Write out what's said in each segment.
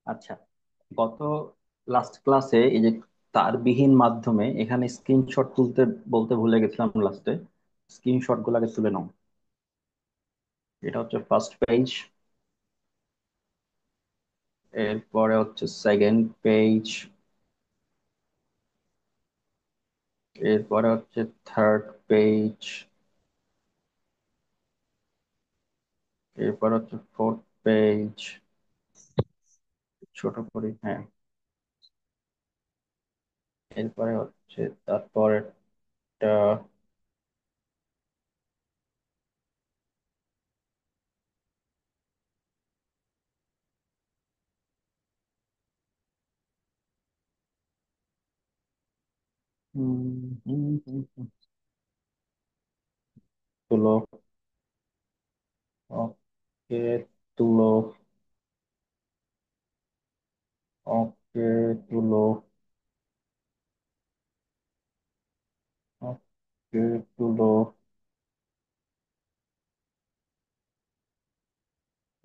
আচ্ছা, গত লাস্ট ক্লাসে এই যে তারবিহীন মাধ্যমে এখানে স্ক্রিনশট তুলতে বলতে ভুলে গেছিলাম লাস্টে। স্ক্রিনশট গুলাকে তুলে নাও। এটা হচ্ছে ফার্স্ট পেজ, এরপরে হচ্ছে সেকেন্ড পেজ, এরপরে হচ্ছে থার্ড পেজ, এরপর হচ্ছে ফোর্থ পেজ। ছোট করে, হ্যাঁ। এরপরে হচ্ছে তারপর একটা হুম, হুম, হুম, হুম, তুলো। ওকে, তুলো। ওকে, তুলো। ওকে, তুলো।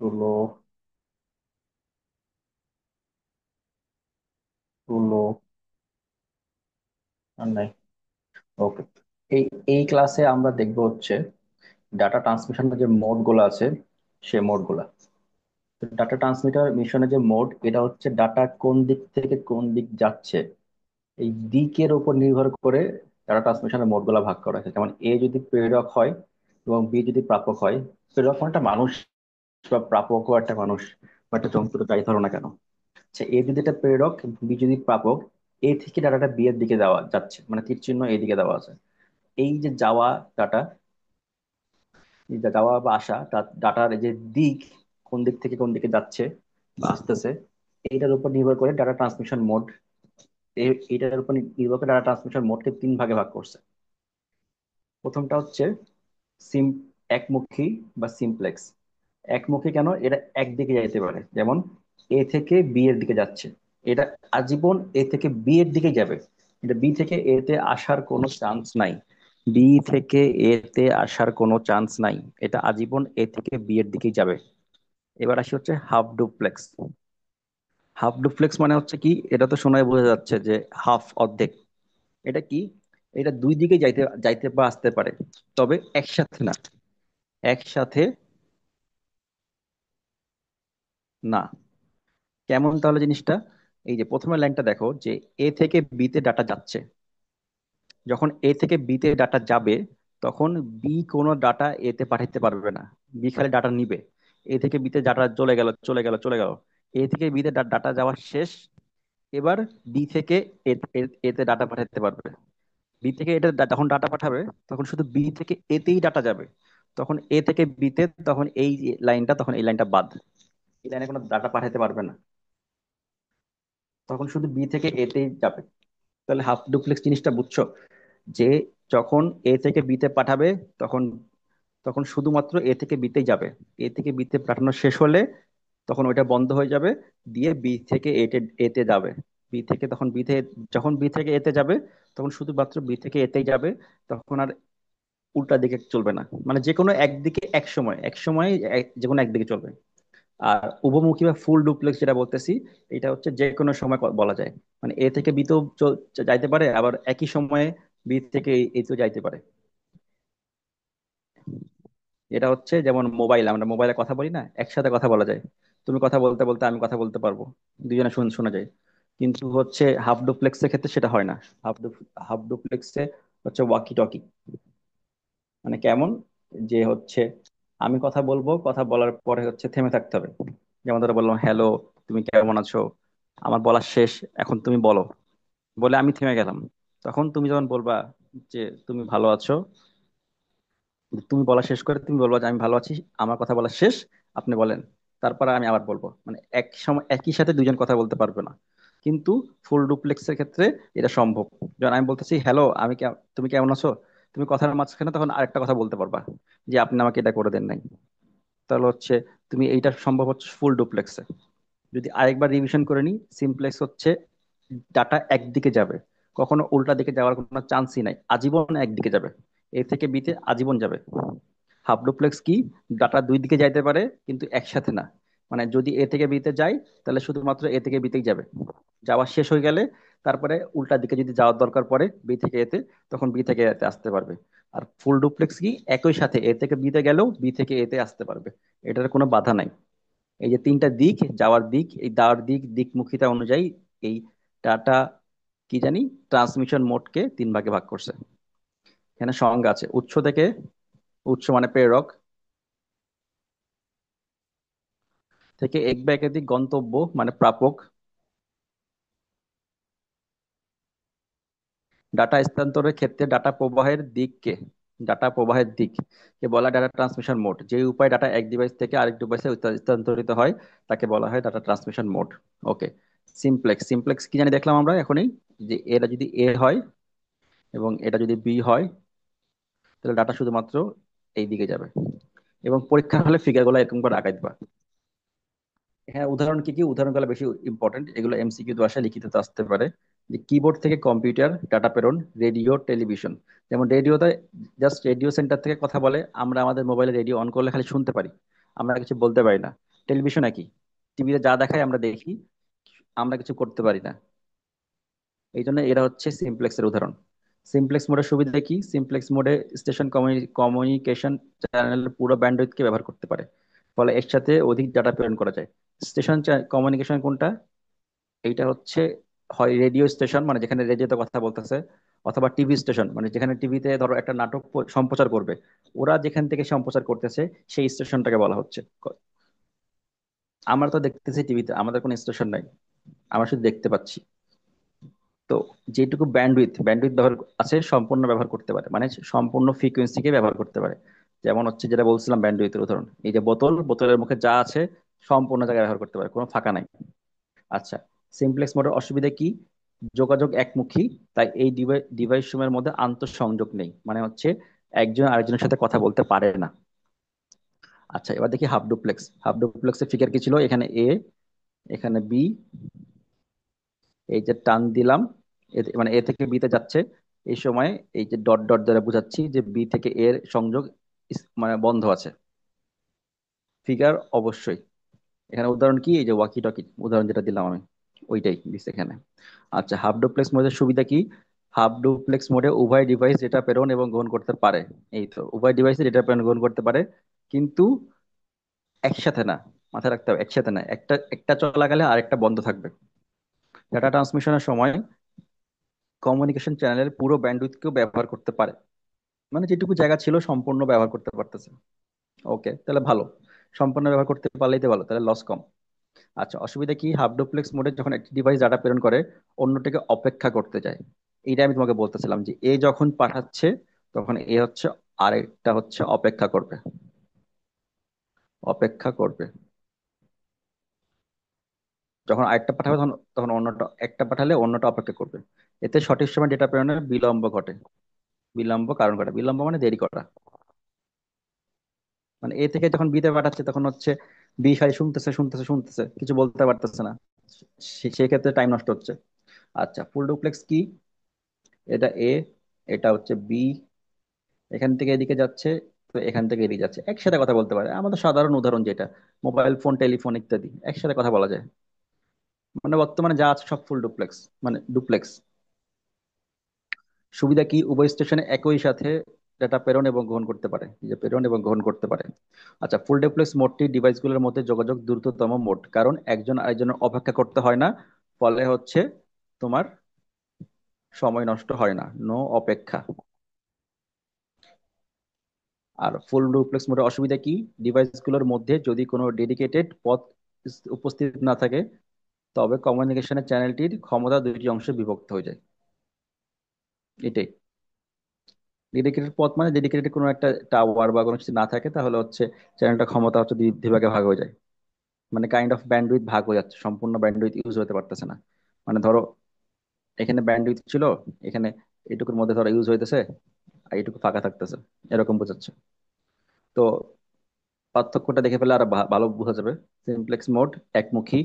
তুলো। তুলো। আর নাই। ওকে। এই এই ক্লাসে আমরা দেখবো হচ্ছে ডাটা ট্রান্সমিশনের যে মোড গুলো আছে, সে মোড গুলা। ডাটা ট্রান্সমিটার মিশনের যে মোড, এটা হচ্ছে ডাটা কোন দিক থেকে কোন দিক যাচ্ছে, এই দিকের উপর নির্ভর করে ডাটা ট্রান্সমিশনের মোড গুলা ভাগ করা হয়েছে। যেমন এ যদি প্রেরক হয় এবং বি যদি প্রাপক হয়। প্রেরক মানে একটা মানুষ, বা প্রাপকও একটা মানুষ বা একটা যন্ত্র, যাই ধরো না কেন। আচ্ছা, এ যদি একটা প্রেরক, বি যদি প্রাপক, এ থেকে ডাটাটা বি এর দিকে যাওয়া যাচ্ছে, মানে তীর চিহ্ন এদিকে দেওয়া আছে। এই যে যাওয়া ডাটা, এই যে যাওয়া বা আসা, ডাটার এই যে দিক, কোন দিক থেকে কোন দিকে যাচ্ছে বা আসতেছে, এইটার উপর নির্ভর করে ডাটা ট্রান্সমিশন মোড। এইটার উপর নির্ভর করে ডাটা ট্রান্সমিশন মোডকে তিন ভাগে ভাগ করছে। প্রথমটা হচ্ছে সিম একমুখী বা সিমপ্লেক্স। একমুখী কেন? এটা একদিকে যাইতে পারে, যেমন এ থেকে বি এর দিকে যাচ্ছে, এটা আজীবন এ থেকে বি এর দিকে যাবে। এটা বি থেকে এ তে আসার কোনো চান্স নাই। বি থেকে এ তে আসার কোনো চান্স নাই। এটা আজীবন এ থেকে বি এর দিকেই যাবে। এবার আসি হচ্ছে হাফ ডুপ্লেক্স। হাফ ডুপ্লেক্স মানে হচ্ছে কি, এটা তো শোনায় বোঝা যাচ্ছে যে হাফ, অর্ধেক। এটা কি? এটা দুই দিকে যাইতে যাইতে বা আসতে পারে, তবে একসাথে না। একসাথে না। কেমন তাহলে জিনিসটা? এই যে প্রথমে লাইনটা দেখো, যে এ থেকে বি তে ডাটা যাচ্ছে। যখন এ থেকে বি তে ডাটা যাবে, তখন বি কোনো ডাটা এ তে পাঠাতে পারবে না। বি খালি ডাটা নিবে। এ থেকে বি তে ডাটা চলে গেল, চলে গেল, চলে গেল। এ থেকে বি তে ডাটা যাওয়া শেষ। এবার বি থেকে এতে ডাটা পাঠাতে পারবে। বি থেকে এটা যখন ডাটা পাঠাবে, তখন শুধু বি থেকে এতেই ডাটা যাবে। তখন এ থেকে বি তে, তখন এই যে লাইনটা, তখন এই লাইনটা বাদ। এই লাইনে কোনো ডাটা পাঠাতে পারবে না। তখন শুধু বি থেকে এতেই যাবে। তাহলে হাফ ডুপ্লেক্স জিনিসটা বুঝছো? যে যখন এ থেকে বিতে পাঠাবে, তখন তখন শুধুমাত্র এ থেকে বিতেই যাবে। এ থেকে বিতে পাঠানো শেষ হলে তখন ওইটা বন্ধ হয়ে যাবে, দিয়ে বি থেকে এতে যাবে। বি থেকে তখন বিতে, যখন বি থেকে এতে যাবে, তখন শুধুমাত্র বি থেকে এতেই যাবে। তখন আর উল্টা দিকে চলবে না, মানে যে কোনো একদিকে এক সময়, এক সময় যে কোনো একদিকে চলবে। আর উভমুখী বা ফুল ডুপ্লেক্স যেটা বলতেছি, এটা হচ্ছে যে কোনো সময় বলা যায়। মানে এ থেকে বি তো যাইতে পারে, আবার একই সময়ে বি থেকে এ তো যাইতে পারে। এটা হচ্ছে যেমন মোবাইল, আমরা মোবাইলে কথা বলি না, একসাথে কথা বলা যায়। তুমি কথা বলতে বলতে আমি কথা বলতে পারবো, দুজনে শোনা যায়। কিন্তু হচ্ছে হাফ ডুপ্লেক্সের ক্ষেত্রে সেটা হয় না। হাফ হাফ ডুপ্লেক্সে হচ্ছে ওয়াকি টকি। মানে কেমন? যে হচ্ছে আমি কথা বলবো, কথা বলার পরে হচ্ছে থেমে থাকতে হবে। যেমন ধরো বললাম, হ্যালো, তুমি কেমন আছো, আমার বলা শেষ, এখন তুমি বলো, বলে আমি থেমে গেলাম। তখন তুমি যখন বলবা যে তুমি ভালো আছো, তুমি বলা শেষ করে তুমি বলবা যে আমি ভালো আছি, আমার কথা বলা শেষ, আপনি বলেন, তারপরে আমি আবার বলবো। মানে এক সময় একই সাথে দুইজন কথা বলতে পারবে না। কিন্তু ফুল ডুপ্লেক্সের ক্ষেত্রে এটা সম্ভব। যখন আমি বলতেছি হ্যালো, তুমি কেমন আছো, তুমি কথার মাঝখানে তখন আরেকটা কথা বলতে পারবা, যে আপনি আমাকে এটা করে দেন নাই। তাহলে হচ্ছে তুমি এইটা সম্ভব হচ্ছে ফুল ডুপ্লেক্সে। যদি আরেকবার রিভিশন করে নিই, সিমপ্লেক্স হচ্ছে ডাটা একদিকে যাবে, কখনো উল্টা দিকে যাওয়ার কোনো চান্সই নাই, আজীবন একদিকে যাবে। এ থেকে বি তে আজীবন যাবে। হাফ ডুপ্লেক্স কি? ডাটা দুই দিকে যাইতে পারে কিন্তু একসাথে না। মানে যদি এ থেকে বিতে যায়, তাহলে শুধুমাত্র এ থেকে বিতেই যাবে। যাওয়া শেষ হয়ে গেলে তারপরে উল্টা দিকে যদি যাওয়ার দরকার পড়ে বি থেকে এতে, তখন বি থেকে এতে আসতে পারবে। আর ফুল ডুপ্লেক্স কি, একই সাথে এ থেকে বিতে গেলেও বি থেকে এতে আসতে পারবে। এটার কোনো বাধা নাই। এই যে তিনটা দিক, যাওয়ার দিক, এই যাওয়ার দিক দিকমুখিতা অনুযায়ী এই ডাটা কি জানি ট্রান্সমিশন মোডকে তিন ভাগে ভাগ করছে। এখানে সংজ্ঞা আছে উৎস থেকে, উৎস মানে প্রেরক, থেকে এক বা একাধিক গন্তব্য মানে প্রাপক, ডাটা স্থানান্তরের ক্ষেত্রে ডাটা প্রবাহের দিক কে বলা হয় ডাটা ট্রান্সমিশন মোড। যে উপায়ে ডাটা এক ডিভাইস থেকে আরেক ডিভাইসে স্থানান্তরিত হয় তাকে বলা হয় ডাটা ট্রান্সমিশন মোড। ওকে। সিমপ্লেক্স, সিমপ্লেক্স কি জানি দেখলাম আমরা এখনই, যে এটা যদি এ হয় এবং এটা যদি বি হয়, তাহলে ডাটা শুধুমাত্র এই দিকে যাবে। এবং পরীক্ষার হলে ফিগার গুলো এরকম করে আঁকাই দিবা। হ্যাঁ, উদাহরণ কি কি, উদাহরণগুলো বেশি ইম্পর্টেন্ট, এগুলো এমসিকিউ তো আসে, লিখিত আসতে পারে। যে কিবোর্ড থেকে কম্পিউটার ডাটা প্রেরণ, রেডিও, টেলিভিশন। যেমন রেডিওতে জাস্ট রেডিও সেন্টার থেকে কথা বলে, আমরা আমাদের মোবাইলে রেডিও অন করলে খালি শুনতে পারি, আমরা কিছু বলতে পারি না। টেলিভিশন একই, টিভিতে যা দেখায় আমরা দেখি, আমরা কিছু করতে পারি না। এই জন্য এরা হচ্ছে সিমপ্লেক্সের উদাহরণ। সিমপ্লেক্স মোডের সুবিধা কি, সিমপ্লেক্স মোডে স্টেশন কমিউনিকেশন চ্যানেলের পুরো ব্যান্ডউইথকে ব্যবহার করতে পারে, ফলে এর সাথে অধিক ডাটা প্রেরণ করা যায়। স্টেশন কমিউনিকেশন কোনটা, এইটা হচ্ছে হয় রেডিও স্টেশন মানে যেখানে রেডিওতে কথা বলতেছে, অথবা টিভি স্টেশন মানে যেখানে টিভিতে ধরো একটা নাটক সম্প্রচার করবে, ওরা যেখান থেকে সম্প্রচার করতেছে সেই স্টেশনটাকে বলা হচ্ছে। আমরা তো দেখতেছি টিভিতে, আমাদের কোনো স্টেশন নাই, আমরা শুধু দেখতে পাচ্ছি। তো যেটুকু ব্যান্ডউইথ ব্যান্ডউইথ ব্যবহার আছে সম্পূর্ণ ব্যবহার করতে পারে, মানে সম্পূর্ণ ফ্রিকোয়েন্সিকে ব্যবহার করতে পারে। যেমন হচ্ছে যেটা বলছিলাম ব্যান্ডউইথের উদাহরণ, এই যে বোতলের মুখে যা আছে সম্পূর্ণ জায়গায় ব্যবহার করতে পারে, কোনো ফাঁকা নাই। আচ্ছা, সিমপ্লেক্স মোডের অসুবিধা কি, যোগাযোগ একমুখী, তাই এই ডিভাইস সমূহের মধ্যে আন্তঃসংযোগ নেই, মানে হচ্ছে একজন আরেকজনের সাথে কথা বলতে পারে না। আচ্ছা, এবার দেখি হাফ ডুপ্লেক্স। হাফ ডুপ্লেক্সের ফিগার কি ছিল, এখানে এ, এখানে বি, এই যে টান দিলাম, মানে এ থেকে বি তে যাচ্ছে, এই সময় এই যে ডট ডট দ্বারা বোঝাচ্ছি যে বি থেকে এর সংযোগ মানে বন্ধ আছে। ফিগার অবশ্যই। এখানে উদাহরণ কি, এই যে ওয়াকি টকি উদাহরণ যেটা দিলাম আমি, ওইটাই দিচ্ছে এখানে। আচ্ছা, হাফ ডুপ্লেক্স মোডের সুবিধা কি, হাফ ডুপ্লেক্স মোডে উভয় ডিভাইস ডেটা প্রেরণ এবং গ্রহণ করতে পারে। এই তো, উভয় ডিভাইসে ডেটা প্রেরণ গ্রহণ করতে পারে, কিন্তু একসাথে না। মাথায় রাখতে হবে একসাথে না, একটা একটা চলাকালে আরেকটা বন্ধ থাকবে। ডাটা ট্রান্সমিশনের সময় কমিউনিকেশন চ্যানেলের পুরো ব্যান্ডউইথকেও ব্যবহার করতে পারে, মানে যেটুকু জায়গা ছিল সম্পূর্ণ ব্যবহার করতে পারতেছে। ওকে, তাহলে ভালো, সম্পূর্ণ ব্যবহার করতে পারলেই তো ভালো, তাহলে লস কম। আচ্ছা, অসুবিধা কি, হাফ ডুপ্লেক্স মোডে যখন একটি ডিভাইস ডাটা প্রেরণ করে অন্যটিকে অপেক্ষা করতে যায়। এইটা আমি তোমাকে বলতেছিলাম যে এ যখন পাঠাচ্ছে তখন এ হচ্ছে আরেকটা হচ্ছে অপেক্ষা করবে, অপেক্ষা করবে। যখন আরেকটা পাঠাবে তখন তখন অন্যটা, একটা পাঠালে অন্যটা অপেক্ষা করবে। এতে সঠিক সময় ডেটা প্রেরণের বিলম্ব ঘটে। বিলম্ব কারণ ঘটে, বিলম্ব মানে দেরি করা। মানে এ থেকে যখন বিতে পাঠাচ্ছে তখন হচ্ছে বি খালি শুনতেছে শুনতেছে শুনতেছে, কিছু বলতে পারতেছে না, সেক্ষেত্রে টাইম নষ্ট হচ্ছে। আচ্ছা, ফুল ডুপ্লেক্স কি, এটা এ, এটা হচ্ছে বি, এখান থেকে এদিকে যাচ্ছে, তো এখান থেকে এদিকে যাচ্ছে, একসাথে কথা বলতে পারে। আমাদের সাধারণ উদাহরণ যেটা মোবাইল ফোন, টেলিফোন ইত্যাদি একসাথে কথা বলা যায়। মানে বর্তমানে যা আছে সব ফুল ডুপ্লেক্স, মানে ডুপ্লেক্স। সুবিধা কি, উভয় স্টেশনে একই সাথে ডেটা প্রেরণ এবং গ্রহণ করতে পারে, এই যে প্রেরণ এবং গ্রহণ করতে পারে। আচ্ছা, ফুল ডুপ্লেক্স মোডটি ডিভাইসগুলোর মধ্যে যোগাযোগ দ্রুততম মোড, কারণ একজন আরেকজনের অপেক্ষা করতে হয় না, ফলে হচ্ছে তোমার সময় নষ্ট হয় না, নো অপেক্ষা। আর ফুল ডুপ্লেক্স মোডের অসুবিধা কি, ডিভাইসগুলোর মধ্যে যদি কোনো ডেডিকেটেড পথ উপস্থিত না থাকে, তবে কমিউনিকেশনের চ্যানেলটির ক্ষমতা দুইটি অংশে বিভক্ত হয়ে যায়। এটাই, ডেডিকেটেড পথ মানে ডেডিকেটেড কোনো একটা টাওয়ার বা কোনো কিছু না থাকে, তাহলে হচ্ছে চ্যানেলটা ক্ষমতা হচ্ছে দুই ভাগে ভাগ হয়ে যায়। মানে কাইন্ড অফ ব্যান্ডউইথ ভাগ হয়ে যাচ্ছে, সম্পূর্ণ ব্যান্ডউইথ ইউজ হতে পারতেছে না। মানে ধরো এখানে ব্যান্ডউইথ ছিল, এখানে এটুকুর মধ্যে ধরো ইউজ হইতেছে, আর এইটুকু ফাঁকা থাকতেছে, এরকম বোঝাচ্ছে। তো পার্থক্যটা দেখে ফেলে আর ভালো বোঝা যাবে। সিমপ্লেক্স মোড একমুখী,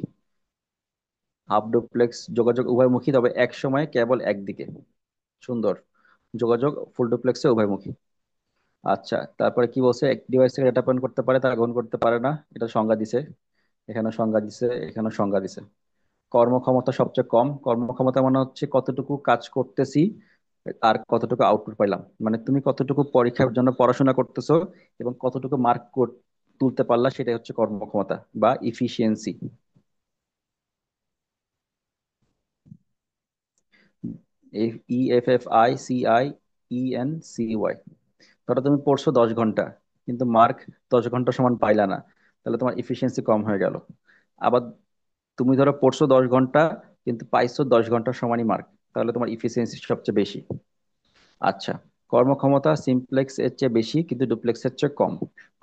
হাফ ডুপ্লেক্স যোগাযোগ উভয়মুখী তবে এক সময়ে কেবল একদিকে। সুন্দর। যোগাযোগ ফুল ডুপ্লেক্সে উভয়মুখী। আচ্ছা, তারপরে কি বলছে, এক ডিভাইস থেকে ডেটা প্রেরণ করতে পারে, তা গ্রহণ করতে পারে না, এটা সংজ্ঞা দিছে। এখানে সংজ্ঞা দিছে, এখানে সংজ্ঞা দিছে। কর্মক্ষমতা সবচেয়ে কম, কর্মক্ষমতা মানে হচ্ছে কতটুকু কাজ করতেছি আর কতটুকু আউটপুট পাইলাম, মানে তুমি কতটুকু পরীক্ষার জন্য পড়াশোনা করতেছো এবং কতটুকু মার্ক তুলতে পারলা, সেটাই হচ্ছে কর্মক্ষমতা বা ইফিসিয়েন্সি। EFFICIENCY। ধরো তুমি পড়ছো 10 ঘন্টা, কিন্তু মার্ক 10 ঘন্টা সমান পাইলা না, তাহলে তোমার ইফিসিয়েন্সি কম হয়ে গেল। আবার তুমি ধরো পড়ছো 10 ঘন্টা, কিন্তু পাইছো 10 ঘন্টার সমানই মার্ক, তাহলে তোমার ইফিসিয়েন্সি সবচেয়ে বেশি। আচ্ছা, কর্মক্ষমতা সিমপ্লেক্স এর চেয়ে বেশি কিন্তু ডুপ্লেক্স এর চেয়ে কম।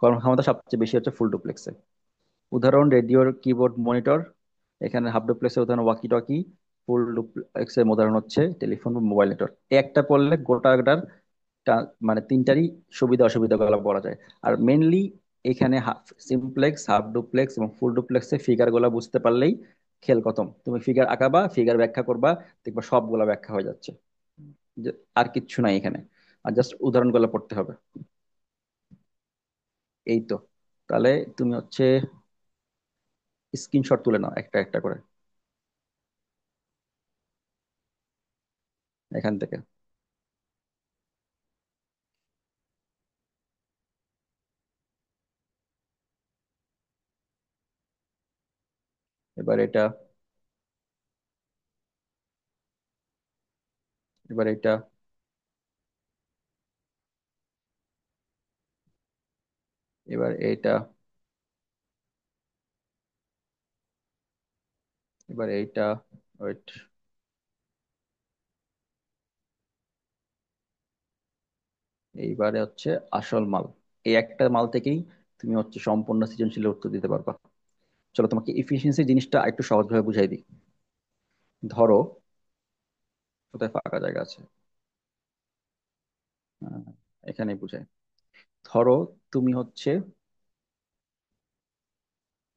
কর্মক্ষমতা সবচেয়ে বেশি হচ্ছে ফুল ডুপ্লেক্সে। উদাহরণ রেডিওর কিবোর্ড মনিটর, এখানে হাফ ডুপ্লেক্সের উদাহরণ ওয়াকি টকি, ফুল ডুপ্লেক্সের উদাহরণ হচ্ছে টেলিফোন বা মোবাইল নেটওয়ার্ক। একটা পড়লে গোটাটার মানে তিনটারই সুবিধা অসুবিধা গুলো বলা যায়। আর মেনলি এখানে সিমপ্লেক্স, হাফ ডুপ্লেক্স এবং ফুল ডুপ্লেক্সের ফিগার গুলা বুঝতে পারলেই খেল খতম। তুমি ফিগার আঁকাবা, ফিগার ব্যাখ্যা করবা, দেখবা সবগুলা ব্যাখ্যা হয়ে যাচ্ছে। আর কিচ্ছু নাই এখানে, আর জাস্ট উদাহরণগুলো পড়তে হবে। এই তো। তাহলে তুমি হচ্ছে স্ক্রিনশট তুলে নাও একটা একটা করে এখান থেকে। এবার এটা, এবার এটা, এবার এইটা, এবার এইটা। ওয়েট, এইবারে হচ্ছে আসল মাল। এই একটা মাল থেকেই তুমি হচ্ছে সম্পূর্ণ সৃজনশীল উত্তর দিতে পারবা। চলো তোমাকে ইফিসিয়েন্সি জিনিসটা একটু সহজভাবে বুঝাই দিই। ধরো, কোথায় ফাঁকা জায়গা আছে? আহ, এখানেই বুঝাই। ধরো তুমি হচ্ছে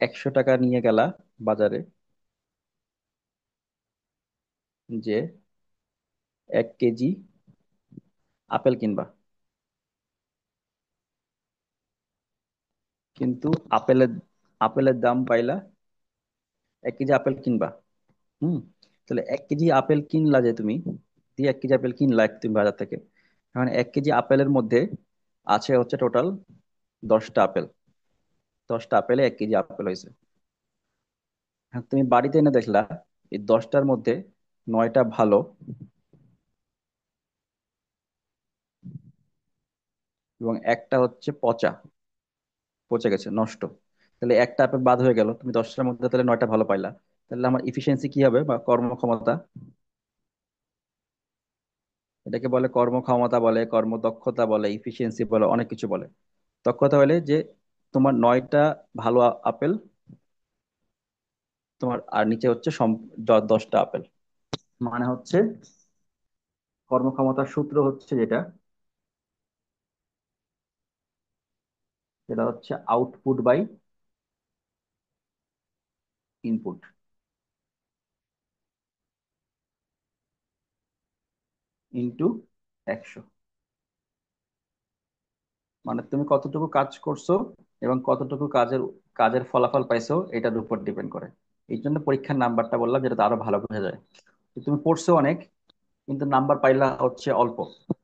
100 টাকা নিয়ে গেলা বাজারে, যে 1 কেজি আপেল কিনবা। কিন্তু আপেলের আপেলের দাম পাইলা, 1 কেজি আপেল কিনবা। হুম। তাহলে 1 কেজি আপেল কিনলা যে তুমি, দিয়ে 1 কেজি আপেল কিনলা তুমি বাজার থেকে। এখন 1 কেজি আপেলের মধ্যে আছে হচ্ছে টোটাল 10টা আপেল। 10টা আপেলে 1 কেজি আপেল হয়েছে। এখন তুমি বাড়িতে এনে দেখলা এই 10টার মধ্যে 9টা ভালো এবং একটা হচ্ছে পচা, পচে গেছে, নষ্ট। তাহলে একটা আপেল বাদ হয়ে গেল, তুমি 10টার মধ্যে তাহলে 9টা ভালো পাইলা। তাহলে আমার ইফিসিয়েন্সি কি হবে বা কর্মক্ষমতা? এটাকে বলে কর্মক্ষমতা, বলে কর্মদক্ষতা, বলে ইফিসিয়েন্সি, বলে অনেক কিছু বলে। দক্ষতা হলে যে তোমার 9টা ভালো আপেল, তোমার আর নিচে হচ্ছে 10টা আপেল। মানে হচ্ছে কর্মক্ষমতার সূত্র হচ্ছে যেটা, সেটা হচ্ছে আউটপুট বাই ইনপুট ইনটু 100। মানে তুমি কতটুকু কাজ করছো এবং কতটুকু কাজের কাজের ফলাফল পাইছো এটার উপর ডিপেন্ড করে। এই জন্য পরীক্ষার নাম্বারটা বললাম, যেটা আরো ভালো বোঝা যায়। যে তুমি পড়ছো অনেক, কিন্তু নাম্বার পাইলা হচ্ছে অল্প।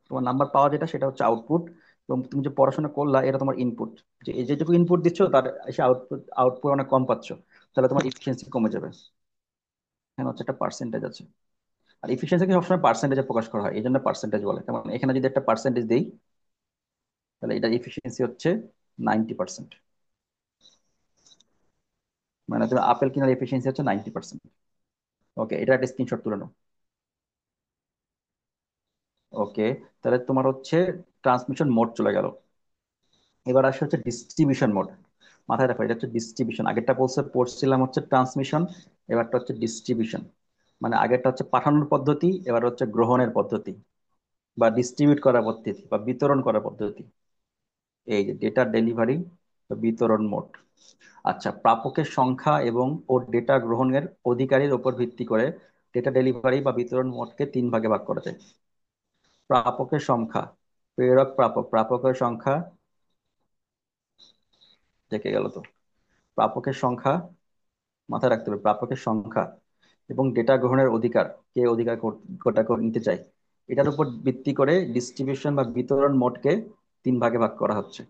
তোমার নাম্বার পাওয়া যেটা, সেটা হচ্ছে আউটপুট। এবং তুমি যে পড়াশোনা করলা, এটা তোমার ইনপুট। যে এই যেটুকু ইনপুট দিচ্ছ তার এসে আউটপুট আউটপুট অনেক কম পাচ্ছ, তাহলে তোমার ইফিসিয়েন্সি কমে যাবে। এখানে হচ্ছে একটা পার্সেন্টেজ আছে। আর ইফিসিয়েন্সিকে সবসময় পার্সেন্টেজে প্রকাশ করা হয়, এই জন্য পার্সেন্টেজ বলে। যেমন এখানে যদি একটা পার্সেন্টেজ দিই, তাহলে এটা ইফিসিয়েন্সি হচ্ছে 90%। মানে তুমি আপেল কেনার এফিসিয়েন্সি হচ্ছে 90%। ওকে, এটা একটা স্ক্রিনশট তুলে নাও। ওকে, তাহলে তোমার হচ্ছে ট্রান্সমিশন মোড চলে গেল। এবার আসে হচ্ছে ডিস্ট্রিবিউশন মোড। মাথায় রাখো, এটা হচ্ছে ডিস্ট্রিবিউশন। আগেরটা পড়ছিলাম হচ্ছে ট্রান্সমিশন, এবারটা হচ্ছে ডিস্ট্রিবিউশন। মানে আগেরটা হচ্ছে পাঠানোর পদ্ধতি, এবার হচ্ছে গ্রহণের পদ্ধতি বা ডিস্ট্রিবিউট করার পদ্ধতি বা বিতরণ করার পদ্ধতি। এই যে ডেটা ডেলিভারি বা বিতরণ মোড। আচ্ছা, প্রাপকের সংখ্যা এবং ও ডেটা গ্রহণের অধিকারীর উপর ভিত্তি করে ডেটা ডেলিভারি বা বিতরণ মোডকে 3 ভাগে ভাগ করা যায়। প্রাপকের সংখ্যা, প্রেরক প্রাপক, প্রাপকের সংখ্যা, দেখে গেল তো। প্রাপকের সংখ্যা, মাথায় রাখতে হবে প্রাপকের সংখ্যা এবং ডেটা গ্রহণের অধিকার, কে অধিকার কোটা করে নিতে চায়, এটার উপর ভিত্তি করে ডিস্ট্রিবিউশন বা বিতরণ মোডকে তিন ভাগে ভাগ করা হচ্ছে।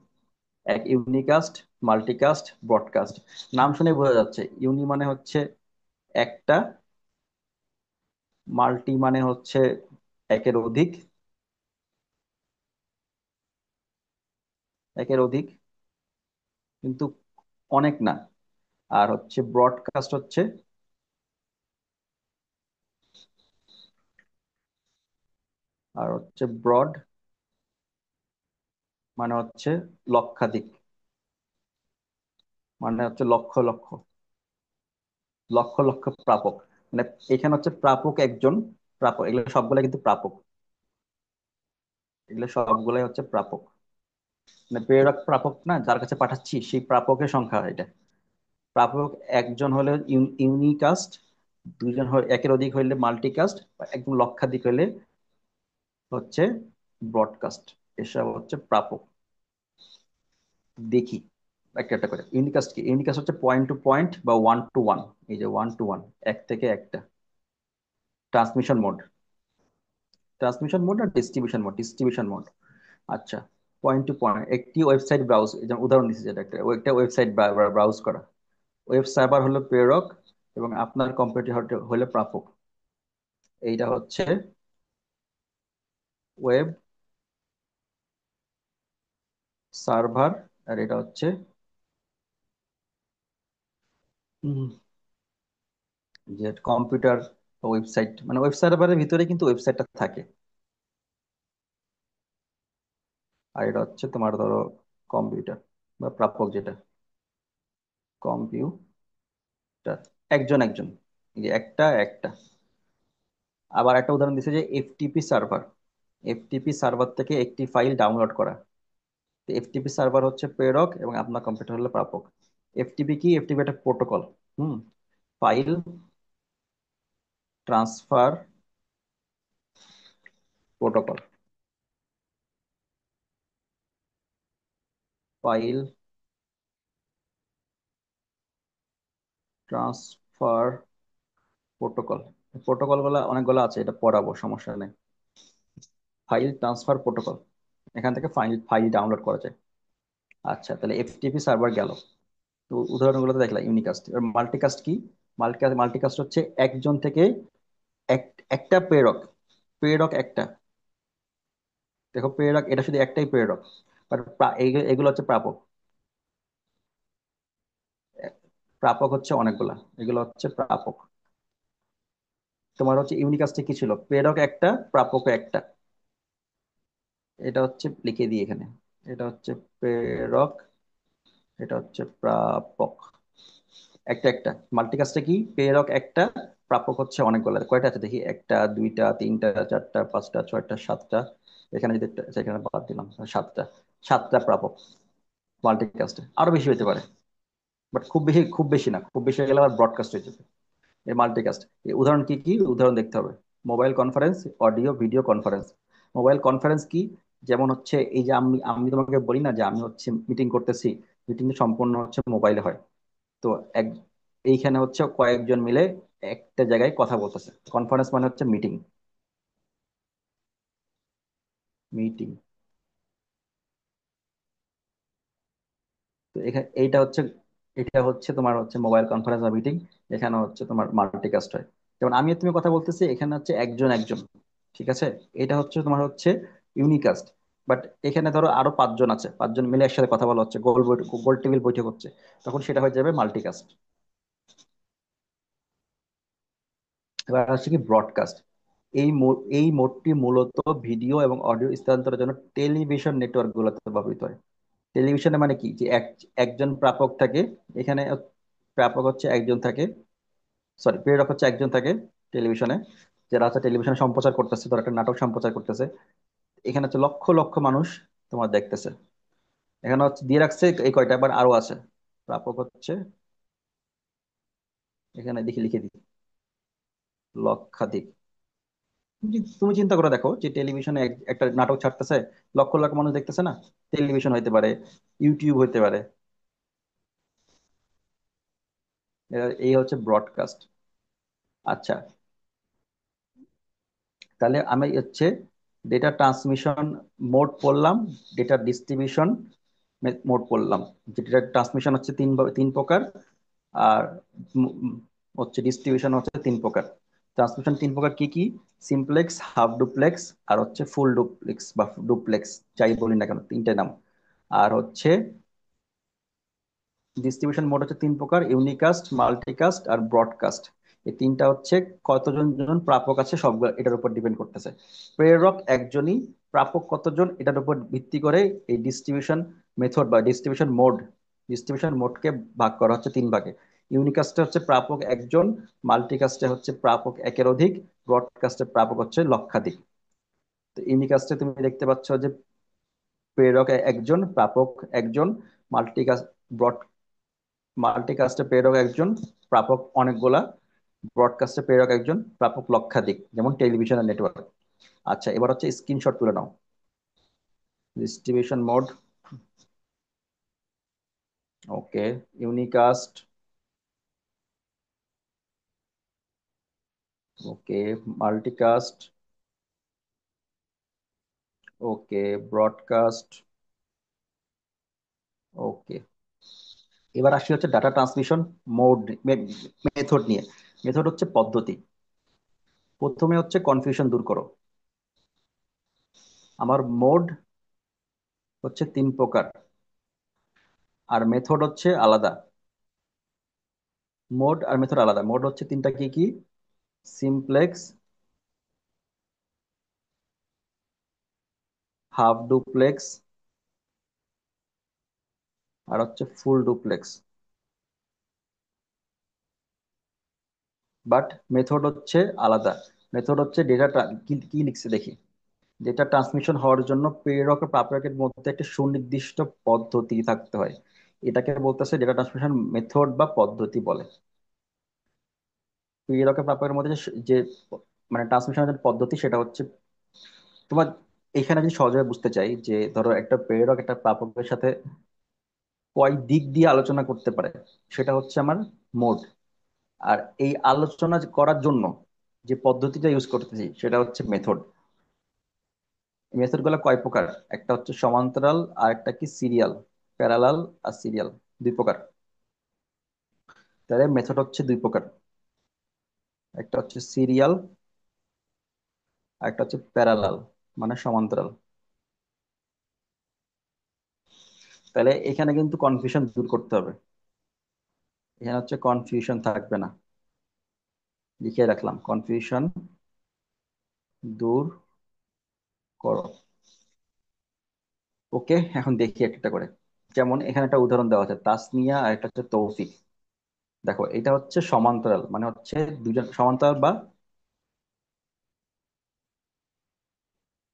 এক, ইউনিকাস্ট, মাল্টিকাস্ট, ব্রডকাস্ট। নাম শুনে বোঝা যাচ্ছে ইউনি মানে হচ্ছে একটা, মাল্টি মানে হচ্ছে একের অধিক, একের অধিক কিন্তু অনেক না। আর হচ্ছে ব্রডকাস্ট হচ্ছে, আর হচ্ছে ব্রড মানে হচ্ছে লক্ষাধিক, মানে হচ্ছে লক্ষ লক্ষ, লক্ষ লক্ষ প্রাপক। মানে এখানে হচ্ছে প্রাপক একজন, প্রাপক এগুলো সবগুলো কিন্তু প্রাপক, এগুলো সবগুলাই হচ্ছে প্রাপক। মানে প্রেরক প্রাপক না, যার কাছে পাঠাচ্ছি সেই প্রাপকের সংখ্যা এটা। প্রাপক একজন হলে ইউনিকাস্ট, দুইজন হলে একের অধিক হইলে মাল্টিকাস্ট, একদম লক্ষাধিক হইলে হচ্ছে ব্রডকাস্ট। এসব হচ্ছে প্রাপক। দেখি একটা একটা করে। ইউনিকাস্ট কি? ইউনিকাস্ট হচ্ছে পয়েন্ট টু পয়েন্ট বা ওয়ান টু ওয়ান। এই যে ওয়ান টু ওয়ান, এক থেকে একটা। ট্রান্সমিশন মোড, ট্রান্সমিশন মোড আর ডিস্ট্রিবিউশন মোড, ডিস্ট্রিবিউশন মোড। আচ্ছা, পয়েন্ট টু পয়েন্ট একটি ওয়েবসাইট ব্রাউজ, যেমন উদাহরণ দিচ্ছি, যেটা একটা একটা ওয়েবসাইট ব্রাউজ করা। ওয়েব সার্ভার হলো প্রেরক এবং আপনার কম্পিউটার হলো প্রাপক। এইটা হচ্ছে ওয়েব সার্ভার, আর এটা হচ্ছে উম, যে কম্পিউটার ওয়েবসাইট, মানে ওয়েব সার্ভারের ভিতরে কিন্তু ওয়েবসাইটটা থাকে। আর এটা হচ্ছে তোমার ধরো কম্পিউটার বা প্রাপক যেটা, কম্পিউটার, একজন একজন, এই যে একটা একটা। আবার একটা উদাহরণ দিচ্ছে যে এফটিপি সার্ভার, এফটিপি সার্ভার থেকে একটি ফাইল ডাউনলোড করা। এফটিপি সার্ভার হচ্ছে প্রেরক এবং আপনার কম্পিউটার হলো প্রাপক। এফটিপি কি? এফটিপি একটা protocol. Hmm, file transfer protocol, file transfer protocol. Protocol গুলো অনেকগুলো আছে, এটা পড়াবো, সমস্যা নেই। ফাইল ট্রান্সফার প্রোটোকল, এখান থেকে ফাইল ফাইল ডাউনলোড করা যায়। আচ্ছা, তাহলে এফটিপি সার্ভার গেল। তো উদাহরণগুলো তো দেখলাম। ইউনিকাস্ট। এবার মাল্টিকাস্ট কি? মাল্টিকাস্ট হচ্ছে একজন থেকে একটা প্রেরক, প্রেরক একটা। দেখো প্রেরক এটা শুধু একটাই প্রেরক, বাট এগুলো হচ্ছে প্রাপক। প্রাপক হচ্ছে অনেকগুলা, এগুলো হচ্ছে প্রাপক। তোমার হচ্ছে ইউনিকাস্টে কি ছিল? প্রেরক একটা, প্রাপক একটা। এটা হচ্ছে লিখে দিই এখানে, এটা হচ্ছে প্রেরক, এটা হচ্ছে প্রাপক। একটা একটা। মাল্টিকাস্টে কি? প্রেরক একটা, প্রাপক হচ্ছে অনেকগুলো। কয়টা আছে দেখি? একটা, দুইটা, তিনটা, চারটা, পাঁচটা, ছয়টা, সাতটা। এখানে যদি এখানে বাদ দিলাম, সাতটা। সাতটা প্রাপক মাল্টিকাস্টে। আরো বেশি হতে পারে, বাট খুব বেশি, খুব বেশি না। খুব বেশি হয়ে গেলে আবার ব্রডকাস্ট হয়ে যাবে। এই মাল্টিকাস্ট, এই উদাহরণ কি কি? উদাহরণ দেখতে হবে। Mobile conference, audio video conference. Mobile conference কি? যেমন হচ্ছে এই যে আমি আমি তোমাকে বলি না যে আমি হচ্ছে মিটিং করতেছি, মিটিং সম্পূর্ণ হচ্ছে মোবাইলে হয়। তো এক এইখানে হচ্ছে কয়েকজন মিলে একটা জায়গায় কথা বলতেছে। কনফারেন্স মানে হচ্ছে মিটিং, মিটিং। তো এখানে এইটা হচ্ছে, এটা হচ্ছে তোমার হচ্ছে মোবাইল কনফারেন্স বা মিটিং। এখানে হচ্ছে তোমার মাল্টিকাস্ট হয়। যেমন আমি আর তুমি কথা বলতেছি, এখানে হচ্ছে একজন একজন, ঠিক আছে। এটা হচ্ছে তোমার হচ্ছে ইউনিকাস্ট। বাট এখানে ধরো আরো পাঁচজন আছে, পাঁচজন মিলে একসাথে কথা বলা হচ্ছে, গোল টেবিল বৈঠক হচ্ছে, তখন সেটা হয়ে যাবে মাল্টিকাস্ট। এবার হচ্ছে কি ব্রডকাস্ট। এই মোডটি মূলত ভিডিও এবং অডিও স্থানান্তরের জন্য টেলিভিশন নেটওয়ার্ক গুলোতে ব্যবহৃত হয়। টেলিভিশনে মানে কি? যে একজন প্রাপক থাকে এখানে, প্রাপক হচ্ছে একজন থাকে, সরি প্রেরক হচ্ছে একজন থাকে টেলিভিশনে, যারা হচ্ছে টেলিভিশনে সম্প্রচার করতেছে, ধর একটা নাটক সম্প্রচার করতেছে। এখানে হচ্ছে লক্ষ লক্ষ মানুষ তোমার দেখতেছে। এখানে হচ্ছে দিয়ে রাখছে এই কয়টা, আবার আরো আছে। প্রাপক হচ্ছে, এখানে দেখি লিখে দিই, লক্ষাধিক। তুমি চিন্তা করে দেখো যে টেলিভিশনে একটা নাটক ছাড়তেছে, লক্ষ লক্ষ মানুষ দেখতেছে না? টেলিভিশন হইতে পারে, ইউটিউব হইতে পারে। এই হচ্ছে ব্রডকাস্ট। আচ্ছা, তাহলে আমি হচ্ছে ডেটা ট্রান্সমিশন মোড পড়লাম, ডেটা ডিস্ট্রিবিউশন মোড পড়লাম। যে ডেটা ট্রান্সমিশন হচ্ছে তিন প্রকার, আর উম, উম, হচ্ছে ডিস্ট্রিবিউশন হচ্ছে তিন প্রকার। ট্রান্সমিশন তিন প্রকার কি কি? সিমপ্লেক্স, হাফ ডুপ্লেক্স, আর হচ্ছে ফুল ডুপ্লেক্স বা ডুপ্লেক্স, যাই বলি না কেন, তিনটে নাম। আর হচ্ছে ডিস্ট্রিবিউশন মোড হচ্ছে তিন প্রকার: ইউনিকাস্ট, মাল্টিকাস্ট আর ব্রডকাস্ট। এই তিনটা হচ্ছে কতজন জন প্রাপক আছে সবগুলো এটার উপর ডিপেন্ড করতেছে। প্রেরক একজনই, প্রাপক কতজন এটার উপর ভিত্তি করে এই ডিস্ট্রিবিউশন মেথড বা ডিস্ট্রিবিউশন মোডকে ভাগ করা হচ্ছে তিন ভাগে। ইউনিকাস্টে হচ্ছে প্রাপক একজন, মাল্টিকাস্টে হচ্ছে প্রাপক একের অধিক, ব্রডকাস্টে প্রাপক হচ্ছে লক্ষাধিক। তো ইউনিকাস্টে তুমি দেখতে পাচ্ছ যে প্রেরক একজন, প্রাপক একজন। মাল্টিকাস্ট মাল্টিকাস্টে প্রেরক একজন, প্রাপক অনেকগুলা। ব্রডকাস্টে প্রেরক একজন, প্রাপক লক্ষাধিক, যেমন টেলিভিশনের নেটওয়ার্ক। আচ্ছা, এবার হচ্ছে স্ক্রিনশট তুলে নাও। ডিস্ট্রিবিউশন মোড, ওকে। ইউনিকাস্ট, ওকে। মাল্টিকাস্ট, ওকে। ব্রডকাস্ট, ওকে। এবার আসি হচ্ছে ডাটা ট্রান্সমিশন মোড মেথড নিয়ে। মেথড হচ্ছে পদ্ধতি। প্রথমে হচ্ছে কনফিউশন দূর করো। আমার মোড হচ্ছে তিন প্রকার, আর মেথড হচ্ছে আলাদা। মোড আর মেথড আলাদা। মোড হচ্ছে তিনটা কি কি? সিমপ্লেক্স, হাফ ডুপ্লেক্স, আর হচ্ছে ফুল ডুপ্লেক্স। বাট মেথড হচ্ছে আলাদা। মেথড হচ্ছে ডেটা কি কি লিখছে দেখি। ডেটা ট্রান্সমিশন হওয়ার জন্য প্রেরক ও প্রাপকের মধ্যে একটা সুনির্দিষ্ট পদ্ধতি থাকতে হয়। এটাকে বলতেছে ডেটা ট্রান্সমিশন মেথড বা পদ্ধতি বলে। প্রেরক ও প্রাপকের মধ্যে যে মানে ট্রান্সমিশনের পদ্ধতি, সেটা হচ্ছে তোমার এখানে যদি সহজভাবে বুঝতে চাই, যে ধরো একটা প্রেরক একটা প্রাপকের সাথে কয় দিক দিয়ে আলোচনা করতে পারে, সেটা হচ্ছে আমার মোড। আর এই আলোচনা করার জন্য যে পদ্ধতিটা ইউজ করতেছি সেটা হচ্ছে মেথড। মেথড গুলো কয় প্রকার? একটা হচ্ছে সমান্তরাল, আর একটা কি সিরিয়াল, প্যারালাল আর সিরিয়াল, দুই প্রকার। তাহলে মেথড হচ্ছে দুই প্রকার, একটা হচ্ছে সিরিয়াল, আর একটা হচ্ছে প্যারালাল, মানে সমান্তরাল। তাহলে এখানে কিন্তু কনফিউশন দূর করতে হবে। এখানে হচ্ছে কনফিউশন থাকবে না। লিখে রাখলাম, কনফিউশন দূর করো। ওকে, এখন দেখি একটা একটা করে। যেমন এখানে একটা উদাহরণ দেওয়া আছে, তাসনিয়া আর একটা হচ্ছে তৌফিক। দেখো, এটা হচ্ছে সমান্তরাল, মানে হচ্ছে দুজন সমান্তরাল, বা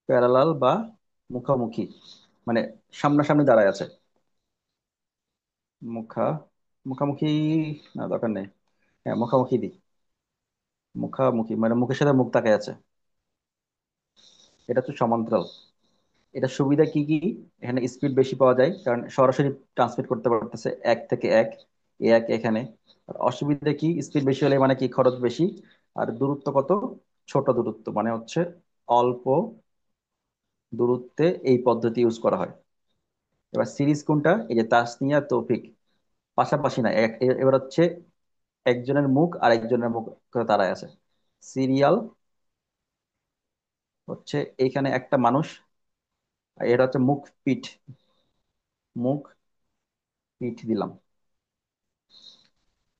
প্যারালাল বা মুখামুখি, মানে সামনাসামনি দাঁড়ায় আছে। মুখা মুখামুখি, না দরকার নেই। হ্যাঁ, মুখামুখি দিই। মুখামুখি মানে মুখের সাথে মুখ তাকায় আছে। এটা হচ্ছে সমান্তরাল। এটা সুবিধা কি কি? এখানে স্পিড বেশি পাওয়া যায়, কারণ সরাসরি ট্রান্সমিট করতে পারতেছে এক থেকে এক, এ এক এখানে। আর অসুবিধা কি? স্পিড বেশি হলে মানে কি, খরচ বেশি। আর দূরত্ব কত? ছোট দূরত্ব, মানে হচ্ছে অল্প দূরত্বে এই পদ্ধতি ইউজ করা হয়। এবার সিরিজ কোনটা? এই যে তাসনিয়া তৌফিক, পাশাপাশি না, এবার হচ্ছে একজনের মুখ আর একজনের মুখ করে দাঁড়ায় আছে। সিরিয়াল হচ্ছে এইখানে একটা মানুষ, আর এটা হচ্ছে মুখ পিঠ, মুখ পিঠ দিলাম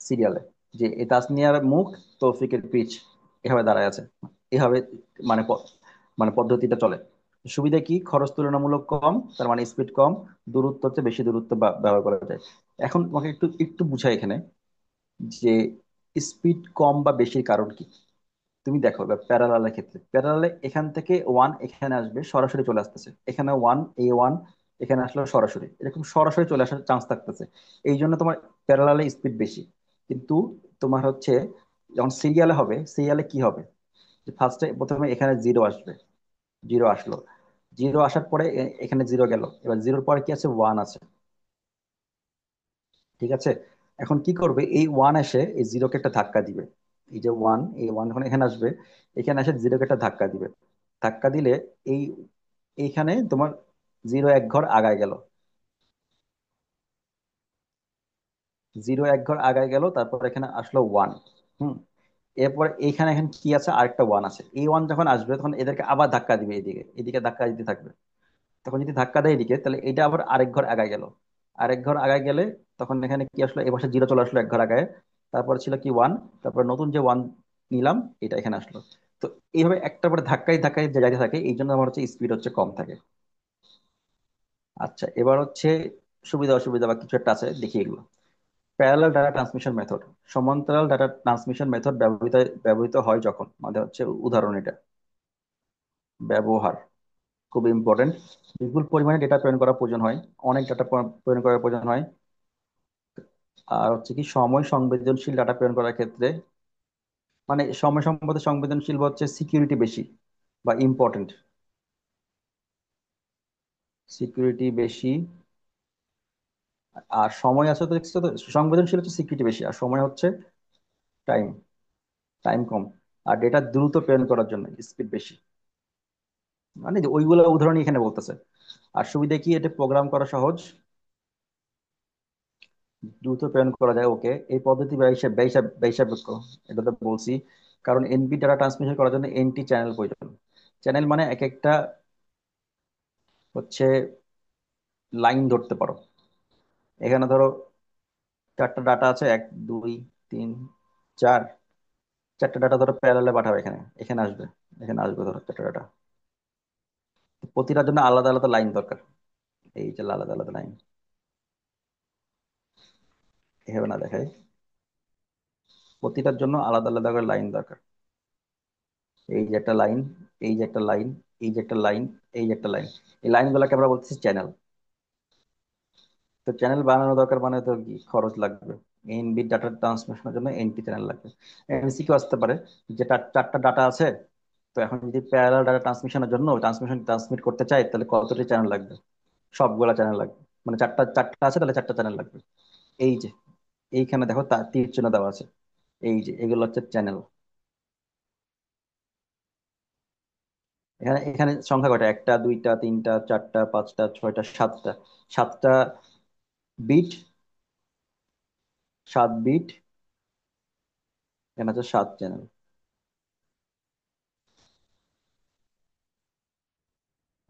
সিরিয়ালে, যে এই তাসনিয়ার মুখ, তৌফিকের পিচ, এভাবে দাঁড়ায় আছে। এভাবে মানে মানে পদ্ধতিটা চলে। সুবিধা কি? খরচ তুলনামূলক কম, তার মানে স্পিড কম, দূরত্ব হচ্ছে বেশি দূরত্ব ব্যবহার করা যায়। এখন তোমাকে একটু একটু বুঝাই এখানে, যে স্পিড কম বা বেশির কারণ কি। তুমি দেখো, এবার প্যারালালের ক্ষেত্রে, প্যারালালে এখান থেকে ওয়ান এখানে আসবে, সরাসরি চলে আসতেছে, এখানে ওয়ান, ওয়ান এখানে আসলে সরাসরি, এরকম সরাসরি চলে আসার চান্স থাকতেছে। এই জন্য তোমার প্যারালালে স্পিড বেশি। কিন্তু তোমার হচ্ছে যখন সিরিয়ালে হবে, সিরিয়ালে কি হবে? যে ফার্স্টে প্রথমে এখানে জিরো আসবে, জিরো আসলো, জিরো আসার পরে এখানে জিরো গেল, এবার জিরোর পরে কি আছে? ওয়ান আছে। ঠিক আছে। এখন কি করবে, এই ওয়ান এসে এই জিরোকে একটা ধাক্কা দিবে। এই যে ওয়ান, এই ওয়ান যখন এখানে আসবে, এখানে এসে জিরোকে একটা ধাক্কা দিবে। ধাক্কা দিলে এই এইখানে তোমার জিরো এক ঘর আগায় গেল। জিরো এক ঘর আগায় গেল, তারপর এখানে আসলো ওয়ান। হুম। এরপর এইখানে এখন কি আছে, আরেকটা ওয়ান আছে। এই ওয়ান যখন আসবে তখন এদেরকে আবার ধাক্কা দিবে, এদিকে এদিকে ধাক্কা দিতে থাকবে। তখন যদি ধাক্কা দেয় এদিকে, তাহলে এটা আবার আরেক ঘর আগায় গেল। আরেক ঘর আগায় গেলে তখন এখানে কি আসলো, এ পাশে জিরো চলে আসলো এক ঘর আগায়। তারপর ছিল কি ওয়ান। তারপর নতুন যে ওয়ান নিলাম, এটা এখানে আসলো। তো এইভাবে একটা পরে ধাক্কায় ধাক্কায় যে যাইতে থাকে, এই জন্য আমার হচ্ছে স্পিড হচ্ছে কম থাকে। আচ্ছা, এবার হচ্ছে সুবিধা অসুবিধা বা কিছু একটা আছে, দেখি এগুলো। প্যারালাল ডাটা ট্রান্সমিশন মেথড, সমান্তরাল ডাটা ট্রান্সমিশন মেথড ব্যবহৃত ব্যবহৃত হয় যখন, মানে হচ্ছে উদাহরণ এটা। ব্যবহার, খুব ইম্পর্টেন্ট। বিপুল পরিমাণে ডেটা প্রেরণ করা প্রয়োজন হয়, অনেক ডাটা প্রেরণ করার প্রয়োজন হয়। আর হচ্ছে কি, সময় সংবেদনশীল ডাটা প্রেরণ করার ক্ষেত্রে, মানে সময় সম্পর্কে সংবেদনশীল বা হচ্ছে সিকিউরিটি বেশি বা ইম্পর্টেন্ট। সিকিউরিটি বেশি। আর সময় আছে তো দেখছো তো, সংবেদনশীল হচ্ছে সিকিউরিটি বেশি, আর সময় হচ্ছে টাইম, টাইম কম। আর ডেটা দ্রুত প্রেরণ করার জন্য স্পিড বেশি। মানে যে ওইগুলো উদাহরণই এখানে বলতেছে। আর সুবিধা কি, এটা প্রোগ্রাম করা সহজ, দ্রুত প্রেরণ করা যায়। ওকে, এই পদ্ধতি ব্যয়সাপেক্ষ, এটা তো বলছি। কারণ এনপি ডাটা ট্রান্সমিশন করার জন্য এনটি চ্যানেল প্রয়োজন। চ্যানেল মানে এক একটা হচ্ছে লাইন ধরতে পারো। এখানে ধরো চারটা ডাটা আছে, এক, দুই, তিন, চার। চারটা ডাটা ধরো প্যারালালে পাঠাবে, এখানে এখানে আসবে। এখানে আসবে ধরো চারটা ডাটা। প্রতিটার জন্য আলাদা আলাদা লাইন দরকার। এই যে আলাদা আলাদা লাইন, এভাবে না দেখায়, প্রতিটার জন্য আলাদা আলাদা করে লাইন দরকার। এই যে একটা লাইন, এই যে একটা লাইন, এই যে একটা লাইন, এই যে একটা লাইন। এই লাইনগুলোকে আমরা বলতেছি চ্যানেল। তো চ্যানেল বানানো দরকার, মানে তো কি খরচ লাগবে। এনবি ডাটা ট্রান্সমিশনের জন্য এনটি চ্যানেল লাগবে। এমসিকিউ আসতে পারে, যে চারটা ডাটা আছে, তো এখন যদি প্যারালাল ডাটা ট্রান্সমিশনের জন্য ট্রান্সমিশন ট্রান্সমিট করতে চাই, তাহলে কতটি চ্যানেল লাগবে? সবগুলা চ্যানেল লাগবে। মানে চারটা চারটা আছে, তাহলে চারটা চ্যানেল লাগবে। এই যে এইখানে দেখো তীর চিহ্ন দেওয়া আছে, এই যে এগুলো হচ্ছে চ্যানেল। এখানে এখানে সংখ্যা কয়টা, একটা, দুইটা, তিনটা, চারটা, পাঁচটা, ছয়টা, সাতটা। সাতটা বিট, 7 বিট। এখানে আছে 7 চ্যানেল।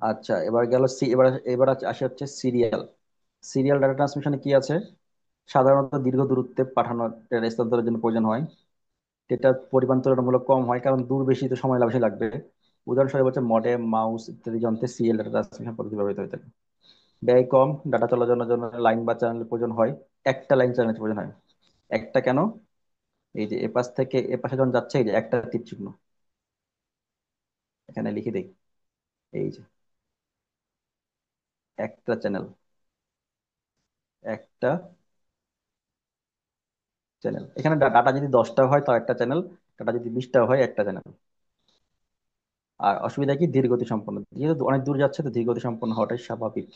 আচ্ছা, এবার গেল এবার এবার আসে হচ্ছে সিরিয়াল। সিরিয়াল ডাটা ট্রান্সমিশনে কি আছে, সাধারণত দীর্ঘ দূরত্বে পাঠানো ডেটা স্থানান্তরের জন্য প্রয়োজন হয়। ডেটার পরিমাণ তুলনামূলক কম হয়, কারণ দূর বেশি তো সময় বেশি লাগবে। উদাহরণস্বরূপ হচ্ছে মডেম, মাউস ইত্যাদি যন্ত্রে সিরিয়াল ডাটা ট্রান্সমিশন পদ্ধতি ব্যবহৃত হয়ে থাকে। ব্যয় কম, ডাটা চলাচলের জন্য লাইন বা চ্যানেলের প্রয়োজন হয়। একটা লাইন চ্যানেলের প্রয়োজন হয়। একটা কেন, এই যে এপাশ থেকে এপাশে যখন যাচ্ছে, এই যে একটা তীর চিহ্ন এখানে লিখে দিই। এই যে একটা চ্যানেল, একটা চ্যানেল। এখানে ডাটা যদি 10টা হয় তাও একটা চ্যানেল, ডাটা যদি 20টা হয় একটা চ্যানেল। আর অসুবিধা কি, ধীর গতি সম্পন্ন, যেহেতু অনেক দূর যাচ্ছে তো ধীর গতি সম্পন্ন হওয়াটাই স্বাভাবিক।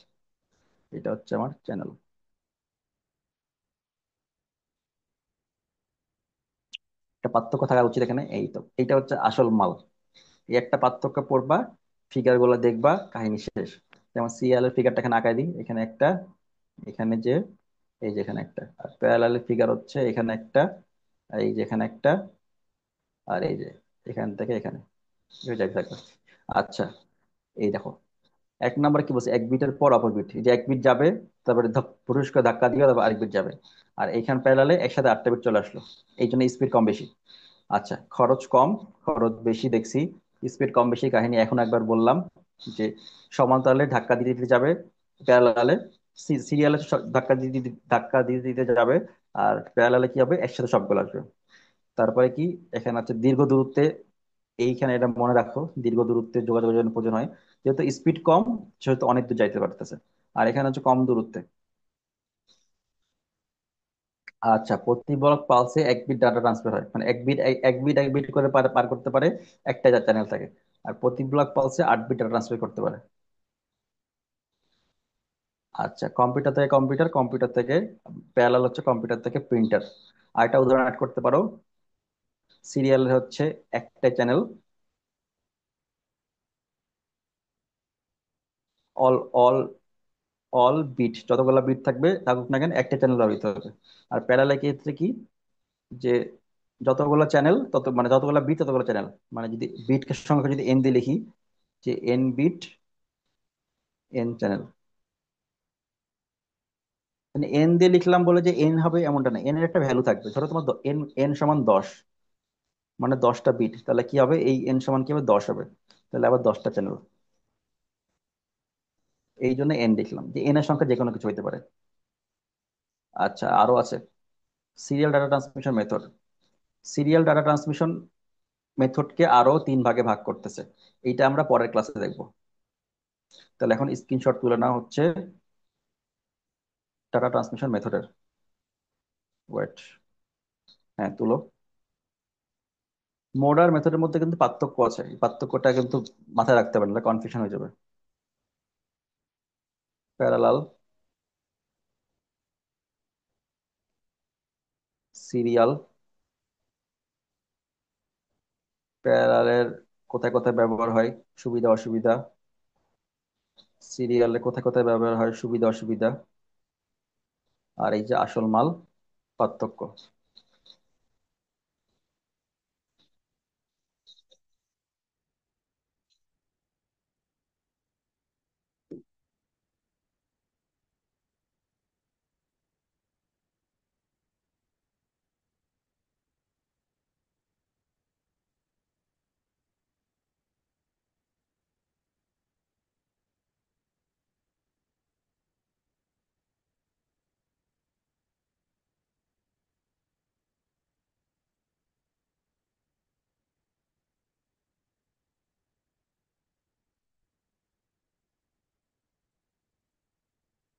এটা হচ্ছে আমার চ্যানেল। একটা পার্থক্য থাকা উচিত এখানে, এই তো এইটা হচ্ছে আসল মাল। এই একটা পার্থক্য পড়বা, ফিগার গুলো দেখবা, কাহিনী শেষ। যেমন সিরিয়াল এর ফিগারটা এখানে আঁকাই দিই, এখানে একটা, এখানে যে, এই যে এখানে একটা। আর প্যারালাল ফিগার হচ্ছে এখানে একটা, আর এই যে এখানে একটা, আর এই যে এখান থেকে এখানে, এই যে থাকবে। আচ্ছা, এই দেখো, এক নাম্বার কি বলছে, এক বিটের পর অপর বিট, এই যে এক বিট যাবে, তারপরে পুরুষ করে ধাক্কা দিয়ে তারপর আরেক বিট যাবে। আর এইখান প্যারালালে একসাথে 8টা বিট চলে আসলো। এই জন্য স্পিড কম বেশি। আচ্ছা, খরচ কম, খরচ বেশি দেখছি। স্পিড কম বেশি কাহিনী এখন একবার বললাম, যে সমান্তরালে ধাক্কা দিতে দিতে যাবে, প্যারালালে সিরিয়ালে ধাক্কা দিতে দিতে যাবে। আর প্যারালালে কি হবে, একসাথে সবগুলো আসবে। তারপরে কি, এখানে আছে দীর্ঘ দূরত্বে। এইখানে এটা মনে রাখো, দীর্ঘ দূরত্বে যোগাযোগের জন্য প্রয়োজন হয়। যেহেতু স্পিড কম, সেহেতু অনেক দূর যাইতে পারতেছে। আর এখানে হচ্ছে কম দূরত্বে। আচ্ছা, প্রতি ব্লক পালসে 1 বিট ডাটা ট্রান্সফার হয়, মানে এক বিট করে পার পার করতে পারে, একটা চ্যানেল থাকে। আর প্রতি ব্লক পালসে 8 বিট ডাটা ট্রান্সফার করতে পারে। আচ্ছা, কম্পিউটার থেকে কম্পিউটার, কম্পিউটার থেকে প্যারালাল হচ্ছে কম্পিউটার থেকে প্রিন্টার। আর একটা উদাহরণ অ্যাড করতে পারো, সিরিয়ালের হচ্ছে একটা channel, all all all bit, যতগুলো বিট থাকবে থাকুক না কেন একটা চ্যানেল ব্যবহৃত হবে। আর প্যারালাল ক্ষেত্রে কি, যে যতগুলো চ্যানেল তত মানে যতগুলো বিট ততগুলো চ্যানেল, মানে যদি বিট সংখ্যা যদি এন দিয়ে লিখি, যে এন বিট এন চ্যানেল, মানে এন দিয়ে লিখলাম বলে যে এন হবে এমনটা না, এন এর একটা ভ্যালু থাকবে। ধরো তোমার এন এন সমান 10, মানে 10টা বিট, তাহলে কি হবে, এই এন সমান কি হবে, 10 হবে, তাহলে আবার 10টা চ্যানেল। এই জন্য এন লিখলাম, যে এন এর সংখ্যা যে কোনো কিছু হইতে পারে। আচ্ছা, আরো আছে serial data transmission method. Serial data transmission মেথডকে আরো 3 ভাগে ভাগ করতেছে, এইটা আমরা পরের ক্লাসে দেখবো। তাহলে এখন স্ক্রিনশট তুলে নেওয়া হচ্ছে ডাটা ট্রান্সমিশন মেথডের। ওয়েট, হ্যাঁ তুলো। মোড আর মেথডের মধ্যে কিন্তু পার্থক্য আছে, এই পার্থক্যটা কিন্তু মাথায় রাখতে পারলে কনফিউশন হয়ে যাবে। প্যারালাল, সিরিয়াল, প্যারালালের কোথায় কোথায় ব্যবহার হয়, সুবিধা অসুবিধা, সিরিয়ালে কোথায় কোথায় ব্যবহার হয়, সুবিধা অসুবিধা, আর এই যে আসল মাল, পার্থক্য।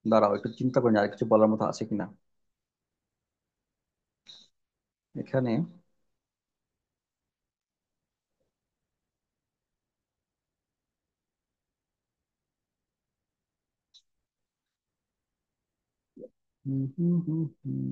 দাঁড়াও একটু চিন্তা করি আর কিছু বলার মতো আছে কিনা এখানে। হুম, হুম, হুম, হুম।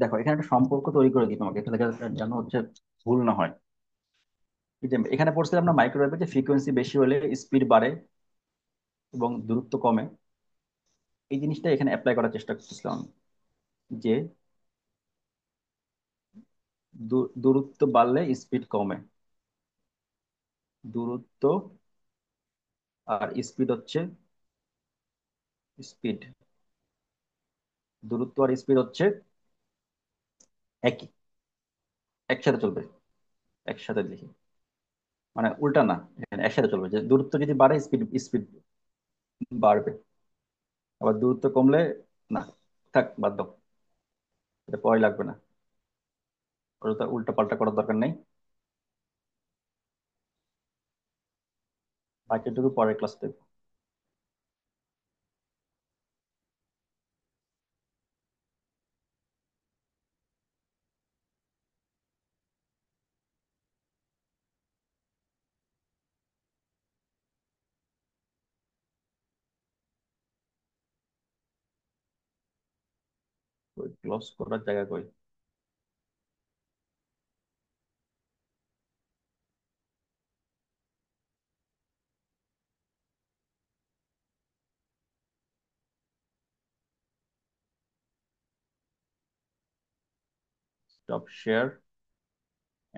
দেখো এখানে একটা সম্পর্ক তৈরি করে দিই তোমাকে, তাহলে যেন হচ্ছে ভুল না হয়। এই যে এখানে পড়ছিলাম না মাইক্রোওয়েভে, যে ফ্রিকোয়েন্সি বেশি হলে স্পিড বাড়ে এবং দূরত্ব কমে। এই জিনিসটা এখানে অ্যাপ্লাই করার চেষ্টা করতেছিলাম আমি, যে দূরত্ব বাড়লে স্পিড কমে। দূরত্ব আর স্পিড হচ্ছে, স্পিড, দূরত্ব আর স্পিড হচ্ছে একই, একসাথে চলবে। একসাথে লিখি, মানে উল্টা না, এখানে একসাথে চলবে, যে দূরত্ব যদি বাড়ে স্পিড স্পিড বাড়বে, আবার দূরত্ব কমলে না। থাক, বাদ দাও, এটা পরে লাগবে না, ওটা উল্টা পাল্টা করার দরকার নেই। বাকিটুকু পরের ক্লাস দেখবো। ক্লোজ করার জায়গা কই? Stop share.